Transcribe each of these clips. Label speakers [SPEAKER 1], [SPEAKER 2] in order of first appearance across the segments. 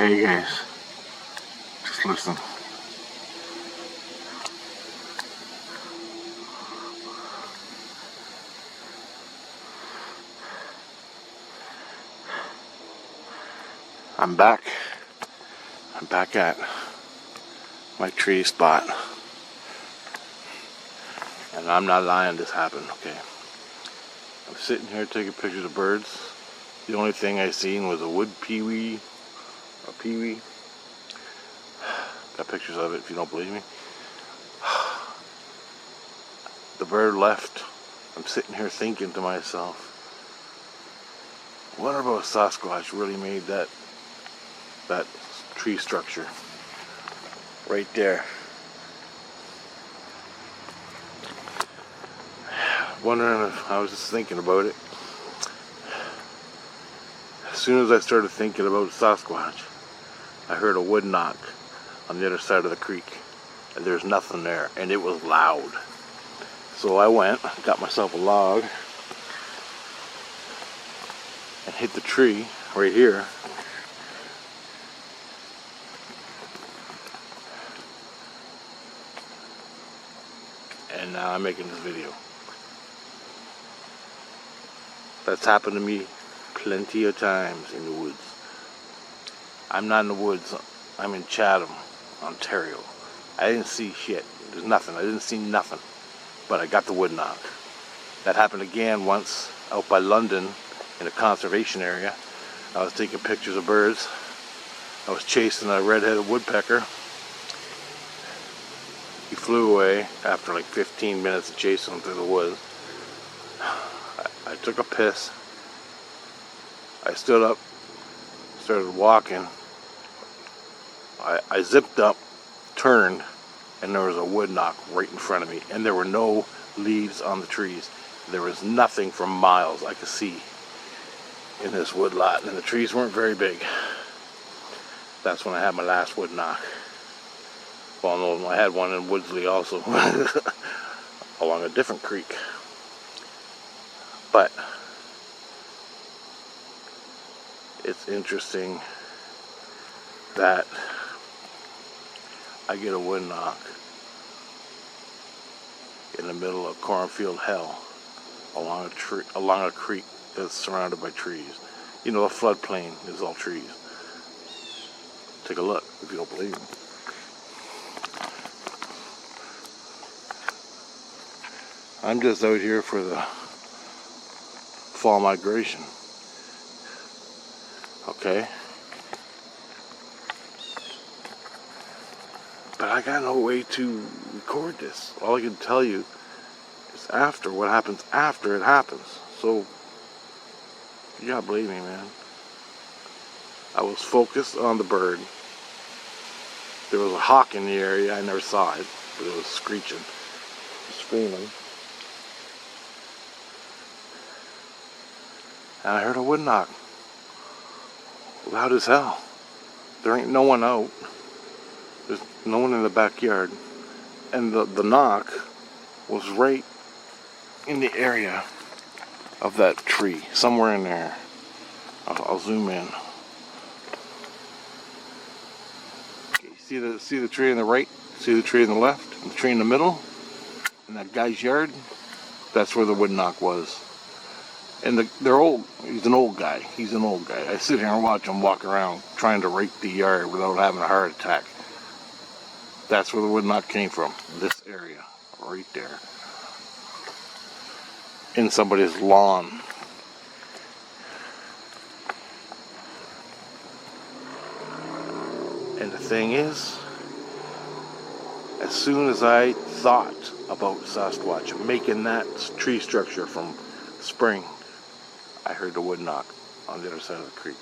[SPEAKER 1] Hey guys, just listen. I'm back. I'm back at my tree spot. And I'm not lying, this happened, okay? I'm sitting here taking pictures of birds. The only thing I seen was a wood peewee. A peewee. Got pictures of it if you don't believe me. The bird left. I'm sitting here thinking to myself, I wonder about Sasquatch really made that tree structure right there. Wondering if I was just thinking about it. As soon as I started thinking about Sasquatch, I heard a wood knock on the other side of the creek, and there's nothing there, and it was loud. So I went, got myself a log, and hit the tree right here. And now I'm making this video. That's happened to me plenty of times in the woods. I'm not in the woods, I'm in Chatham, Ontario. I didn't see shit. There's nothing. I didn't see nothing. But I got the wood knock. That happened again once out by London in a conservation area. I was taking pictures of birds. I was chasing a red-headed woodpecker. He flew away after like 15 minutes of chasing him through the woods. I took a piss. I stood up, started walking. I zipped up, turned, and there was a wood knock right in front of me. And there were no leaves on the trees. There was nothing for miles I could see in this wood lot. And the trees weren't very big. That's when I had my last wood knock. Well, no, I had one in Woodsley also, along a different creek. But it's interesting that I get a wood knock in the middle of cornfield hell along a creek that's surrounded by trees. You know, a floodplain is all trees. Take a look if you don't believe me. I'm just out here for the fall migration. Okay? But I got no way to record this. All I can tell you is what happens after it happens. So, you gotta believe me, man. I was focused on the bird. There was a hawk in the area. I never saw it, but it was screeching, screaming. And I heard a wood knock. Loud as hell. There ain't no one out. There's no one in the backyard. And the knock was right in the area of that tree. Somewhere in there. I'll zoom in. Okay, see the tree on the right? See the tree on the left? And the tree in the middle? In that guy's yard? That's where the wood knock was. And they're old. He's an old guy. I sit here and watch him walk around trying to rake the yard without having a heart attack. That's where the wood knock came from. This area. Right there. In somebody's lawn. And the thing is, as soon as I thought about Sasquatch making that tree structure from spring, I heard the wood knock on the other side of the creek.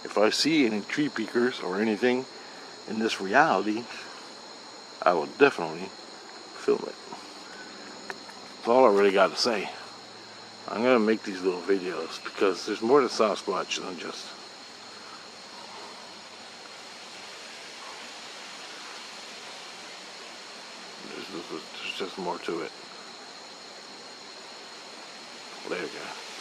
[SPEAKER 1] If I see any tree peekers or anything in this reality, I will definitely film it. That's all I really got to say. I'm going to make these little videos because there's more to Sasquatch than just... There's just more to it. Later, guys.